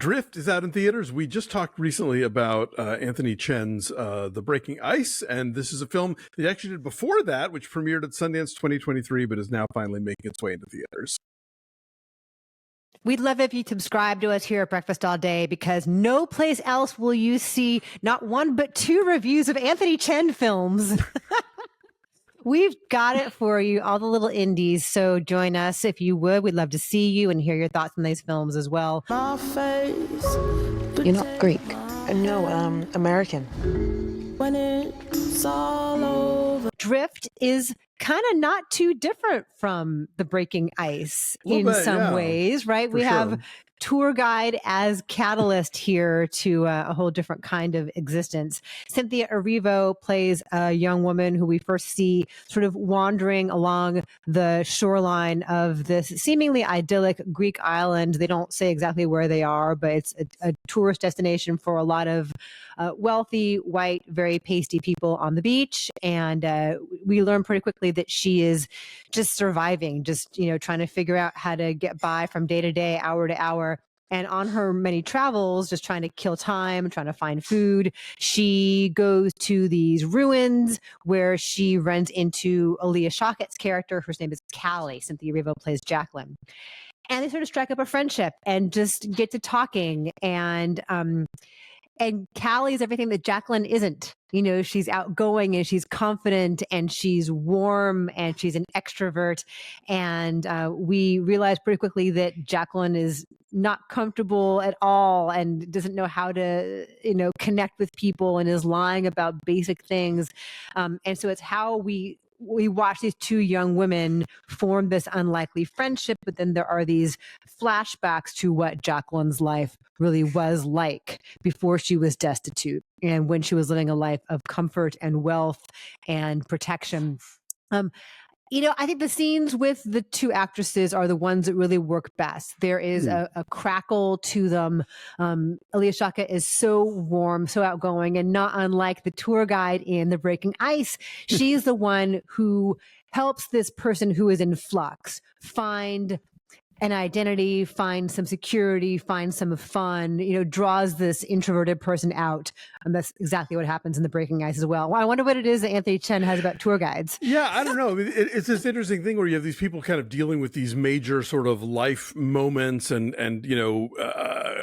Drift is out in theaters. We just talked recently about Anthony Chen's The Breaking Ice, and this is a film that he actually did before that, which premiered at Sundance 2023, but is now finally making its way into theaters. We'd love if you subscribe to us here at Breakfast All Day, because no place else will you see not one but two reviews of Anthony Chen films. We've got it for you, all the little indies. So join us if you would. We'd love to see you and hear your thoughts on these films as well. My face, You're not Greek. no, American. when it's all over. Drift is kind of not too different from The Breaking Ice in bit, some yeah, ways, right? We have tour guide as catalyst here to a whole different kind of existence. Cynthia Erivo plays a young woman who we first see sort of wandering along the shoreline of this seemingly idyllic Greek island. They don't say exactly where they are, but it's a tourist destination for a lot of wealthy, white, very pasty people on the beach. And we learn pretty quickly that she is just surviving, just, trying to figure out how to get by from day to day, hour to hour. And on her many travels, just trying to kill time, trying to find food, she goes to these ruins where she runs into Alia Shawkat's character, whose name is Callie. Cynthia Erivo plays Jacqueline. And they sort of strike up a friendship and just get to talking. And Callie is everything that Jacqueline isn't. She's outgoing and she's confident and she's warm and she's an extrovert. And we realize pretty quickly that Jacqueline is not comfortable at all and doesn't know how to, connect with people and is lying about basic things. And so it's how we watch these two young women form this unlikely friendship, but then there are these flashbacks to what Jacqueline's life really was like before she was destitute and when she was living a life of comfort and wealth and protection. I think the scenes with the two actresses are the ones that really work best. There is a crackle to them. Alia Shawkat is so warm, so outgoing, and not unlike the tour guide in The Breaking Ice. She's the one who helps this person who is in flux find an identity, find some security, find some fun, draws this introverted person out. And that's exactly what happens in The Breaking Ice as well. I wonder what it is that Anthony Chen has about tour guides. Yeah, I don't know. It's this interesting thing where you have these people kind of dealing with these major sort of life moments and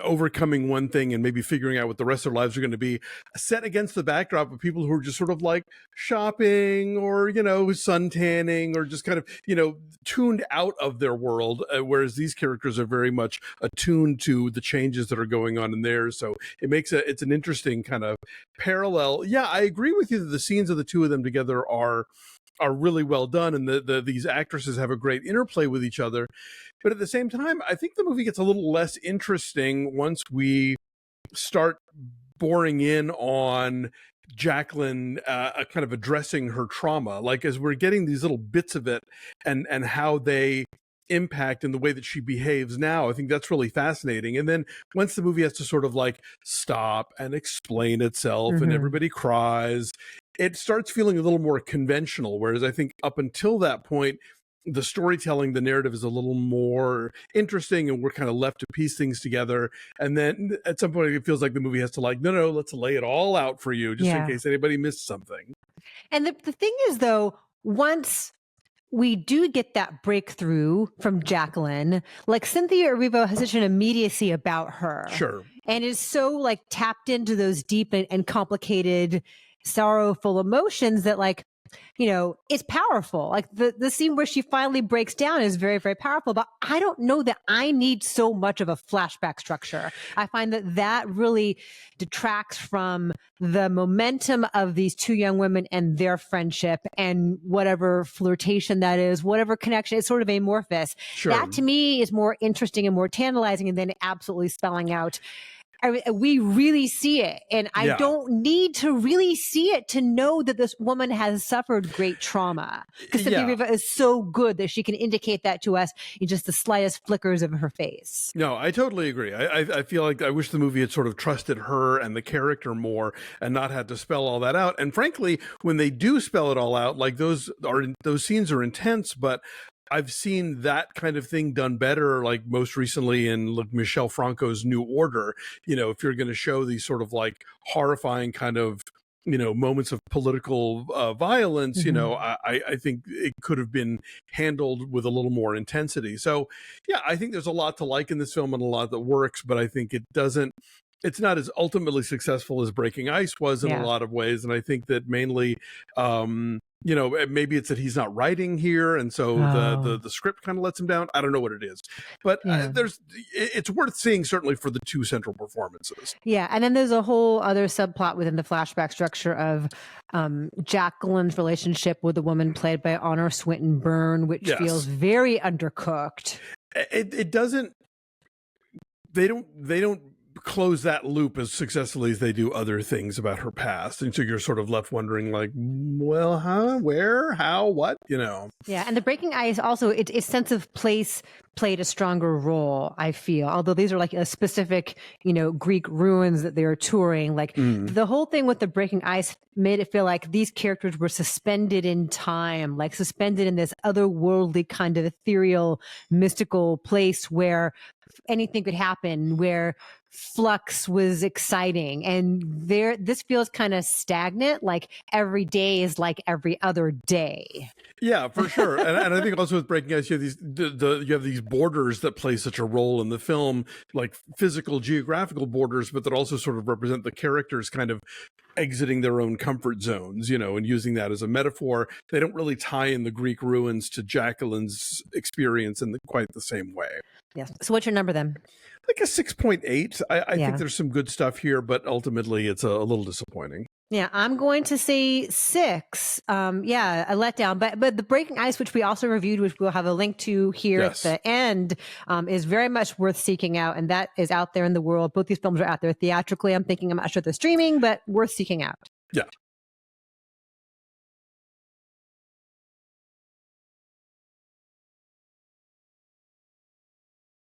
overcoming one thing and maybe figuring out what the rest of their lives are going to be, set against the backdrop of people who are just sort of like shopping or, sun tanning or just kind of, tuned out of their world, whereas these characters are very much attuned to the changes that are going on in theirs. So it makes it's an interesting kind of parallel. Yeah, I agree with you that the scenes of the two of them together are really well done, and these actresses have a great interplay with each other. But at the same time, I think the movie gets a little less interesting once we start boring in on Jacqueline kind of addressing her trauma, like as we're getting these little bits of it and how they impact in the way that she behaves now. I think that's really fascinating. And then once the movie has to sort of like stop and explain itself and everybody cries, it starts feeling a little more conventional. Whereas I think up until that point, the storytelling, the narrative is a little more interesting and we're kind of left to piece things together. And then at some point it feels like the movie has to like, no, let's lay it all out for you just in case anybody missed something. And the thing is though, once we do get that breakthrough from Jacqueline, like Cynthia Erivo has such an immediacy about her. Sure. And is so like tapped into those deep and complicated, sorrowful emotions that like, it's powerful. Like the scene where she finally breaks down is very, very powerful, but I don't know that I need so much of a flashback structure. I find that really detracts from the momentum of these two young women and their friendship and whatever flirtation that is, whatever connection. It's sort of amorphous. Sure. That to me is more interesting and more tantalizing and then absolutely spelling out we really see it. And I don't need to really see it to know that this woman has suffered great trauma. Because Cynthia Erivo is so good that she can indicate that to us in just the slightest flickers of her face. No, I totally agree. I feel like I wish the movie had sort of trusted her and the character more and not had to spell all that out. And frankly, when they do spell it all out, like those scenes are intense, but I've seen that kind of thing done better, like most recently in Michel Franco's New Order. If you're going to show these sort of like horrifying kind of moments of political violence, I think it could have been handled with a little more intensity. So yeah, I think there's a lot to like in this film and a lot that works, but I think it's not as ultimately successful as Breaking Ice was in a lot of ways. And I think that mainly, maybe it's that he's not writing here, and so the script kind of lets him down. I don't know what it is, but it's worth seeing, certainly for the two central performances. Yeah, and then there's a whole other subplot within the flashback structure of Jacqueline's relationship with the woman played by Honor Swinton Byrne, which feels very undercooked. It doesn't. They don't close that loop as successfully as they do other things about her past, and so you're sort of left wondering, like, well, where, how, what, Yeah, and the Breaking Ice also, its sense of place played a stronger role, I feel, although these are like a specific Greek ruins that they are touring. Like the whole thing with the Breaking Ice made it feel like these characters were suspended in time, like suspended in this otherworldly kind of ethereal mystical place where anything could happen, where flux was exciting, and this feels kind of stagnant, like every day is like every other day. Yeah, for sure. and I think also with Breaking Ice, you have these borders that play such a role in the film, like physical, geographical borders, but that also sort of represent the characters kind of exiting their own comfort zones, and using that as a metaphor. They don't really tie in the Greek ruins to Jacqueline's experience in quite the same way. Yes. So what's your number then? Like a 6.8. I think there's some good stuff here, but ultimately it's a little disappointing. Yeah, I'm going to say 6. A letdown. But the Breaking Ice, which we also reviewed, which we'll have a link to here at the end, is very much worth seeking out, and that is out there in the world. Both these films are out there theatrically. I'm not sure they're streaming, but worth seeking out. Yeah.